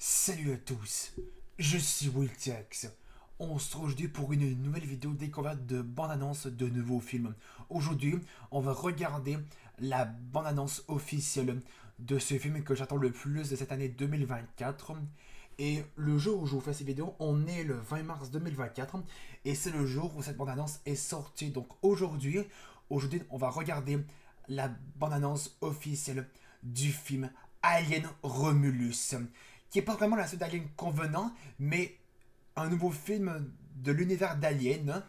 Salut à tous, je suis Wiltex. On se retrouve aujourd'hui pour une nouvelle vidéo découverte de bande-annonce de nouveaux films. Aujourd'hui, on va regarder la bande-annonce officielle de ce film que j'attends le plus de cette année 2024. Et le jour où je vous fais cette vidéo, on est le 20 mars 2024 et c'est le jour où cette bande-annonce est sortie. Donc aujourd'hui, on va regarder la bande-annonce officielle du film Alien Romulus, qui n'est pas vraiment la suite d'Alien convenant, mais un nouveau film de l'univers d'Alien.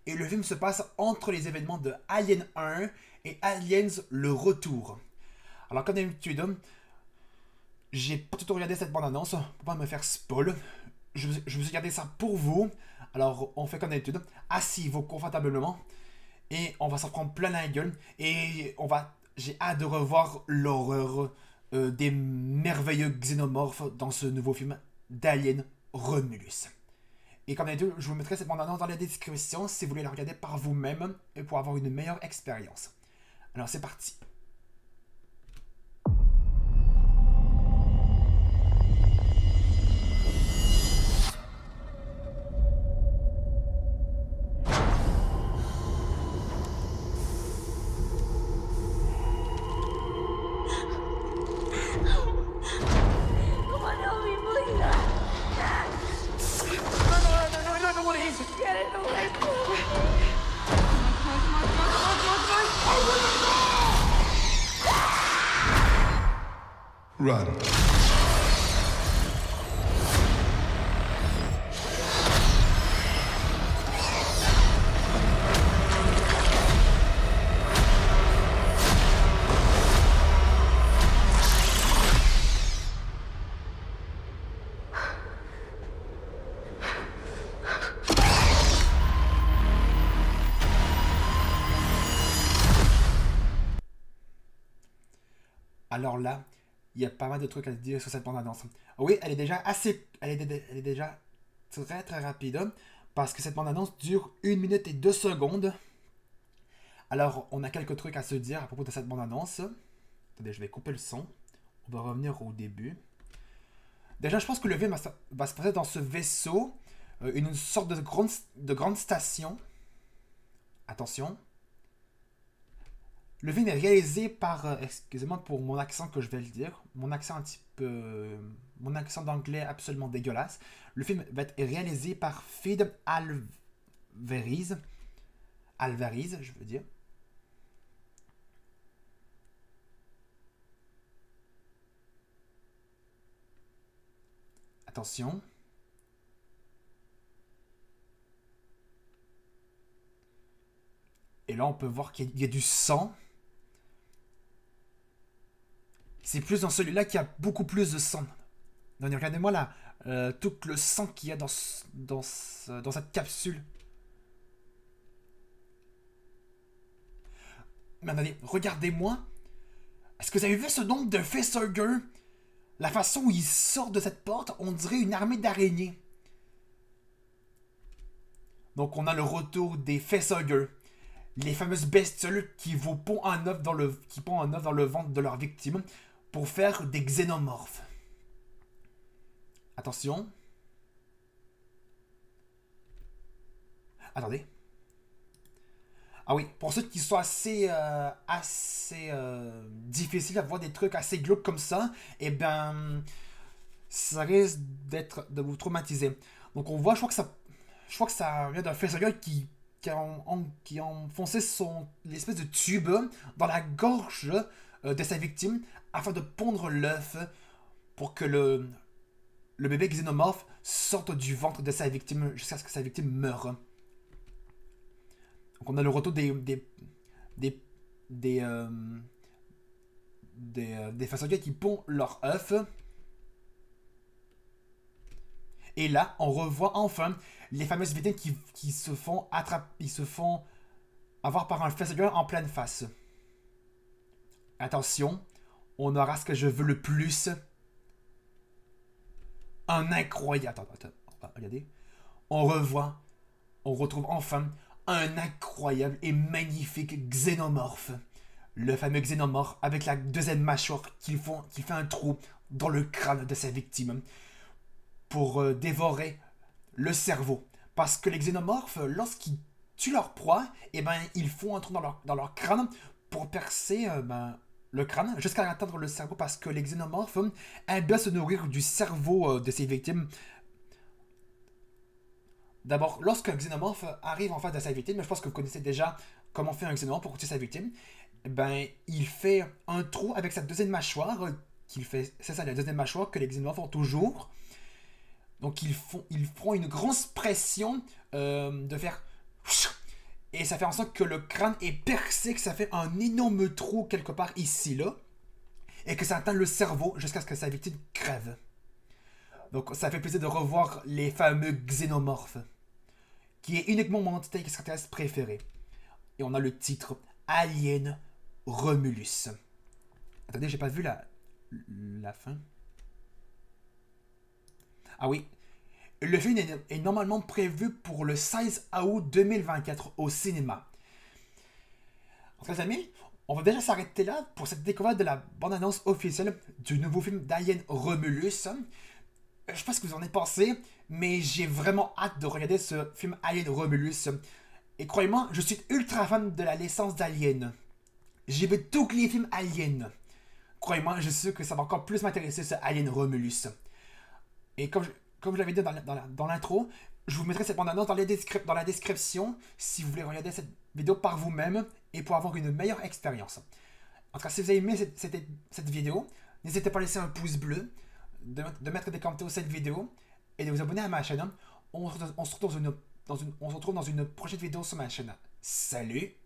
Et le film se passe entre les événements de Alien 1 et Aliens le Retour. Alors comme d'habitude, j'ai pas tout regardé cette bande-annonce pour pas me faire spoil. Je vous ai gardé ça pour vous. Alors on fait comme d'habitude, asseyez-vous confortablement et on va s'en prendre plein la gueule et j'ai hâte de revoir l'horreur des merveilleux xénomorphes dans ce nouveau film d'Alien Romulus. Et comme d'habitude, je vous mettrai cette bande-annonce dans la description si vous voulez la regarder par vous-même et pour avoir une meilleure expérience. Alors c'est parti. Run. Alors là, il y a pas mal de trucs à dire sur cette bande-annonce. Oui, elle est déjà elle est déjà très très rapide, parce que cette bande-annonce dure 1 minute et 2 secondes. Alors, on a quelques trucs à se dire à propos de cette bande-annonce. Attendez, je vais couper le son. On va revenir au début. Déjà, je pense que le film va se passer dans ce vaisseau, une sorte de grande station. Attention. Le film est réalisé par, excusez-moi pour mon accent que je vais le dire, mon accent un petit peu, mon accent d'anglais absolument dégueulasse. Le film va être réalisé par Fede Alvarez, je veux dire. Attention. Et là, on peut voir qu'il y a du sang. C'est plus dans celui-là qu'il y a beaucoup plus de sang. Donc, regardez-moi là, tout le sang qu'il y a dans cette capsule. Mais attendez, regardez-moi. Est-ce que vous avez vu ce nombre de facehugger? La façon où ils sortent de cette porte, on dirait une armée d'araignées. Donc on a le retour des facehuggers. Les fameuses bestioles qui vous pondent un œuf dans le ventre de leur victime pour faire des xénomorphes. Attention. Attendez. Ah oui, pour ceux qui sont assez difficiles à voir des trucs assez glauques comme ça, eh ben, ça risque de vous traumatiser. Donc on voit, je crois que ça vient d'un facehugger qui a enfoncé l'espèce de tube dans la gorge de sa victime afin de pondre l'œuf pour que le bébé xénomorphe sorte du ventre de sa victime jusqu'à ce que sa victime meure. Donc on a le retour des facehugers qui pondent leur œuf. Et là, on revoit enfin les fameuses victimes qui se font avoir par un facehugger en pleine face. Attention, on aura ce que je veux le plus. Un incroyable... Attends, regardez. On retrouve enfin un incroyable et magnifique xénomorphe. Le fameux xénomorphe avec la deuxième mâchoire qui fait un trou dans le crâne de sa victime pour dévorer le cerveau. Parce que les xénomorphes, lorsqu'ils tuent leur proie, eh ben, ils font un trou dans leur crâne pour percer le crâne jusqu'à atteindre le cerveau, parce que les xénomorphes aiment bien se nourrir du cerveau de ses victimes. D'abord, lorsqu'un xénomorphe arrive en face de sa victime, je pense que vous connaissez déjà comment fait un xénomorphe pour tuer sa victime, ben, il fait un trou avec sa deuxième mâchoire, c'est ça, la deuxième mâchoire que les xénomorphes ont toujours. Donc ils feront une grosse pression de faire... Et ça fait en sorte que le crâne est percé, que ça fait un énorme trou quelque part ici, là. Et que ça atteint le cerveau jusqu'à ce que sa victime crève. Donc ça fait plaisir de revoir les fameux xénomorphes. Qui est uniquement mon entité extraterrestre préférée. Et on a le titre Alien Romulus. Attendez, j'ai pas vu la fin. Ah oui. Le film est normalement prévu pour le 16 août 2024 au cinéma. En tout cas, les amis, on va déjà s'arrêter là pour cette découverte de la bande-annonce officielle du nouveau film d'Alien Romulus. Je sais pas ce que vous en avez pensé, mais j'ai vraiment hâte de regarder ce film Alien Romulus. Et croyez-moi, je suis ultra fan de la licence d'Alien. J'ai vu tous les films Alien. Croyez-moi, je sais que ça va encore plus m'intéresser, ce Alien Romulus. Et comme je l'avais dit dans l'intro, je vous mettrai cette bande-annonce dans la description si vous voulez regarder cette vidéo par vous-même et pour avoir une meilleure expérience. En tout cas, si vous avez aimé cette vidéo, n'hésitez pas à laisser un pouce bleu, de mettre des commentaires sur cette vidéo et de vous abonner à ma chaîne. On se retrouve dans une prochaine vidéo sur ma chaîne. Salut!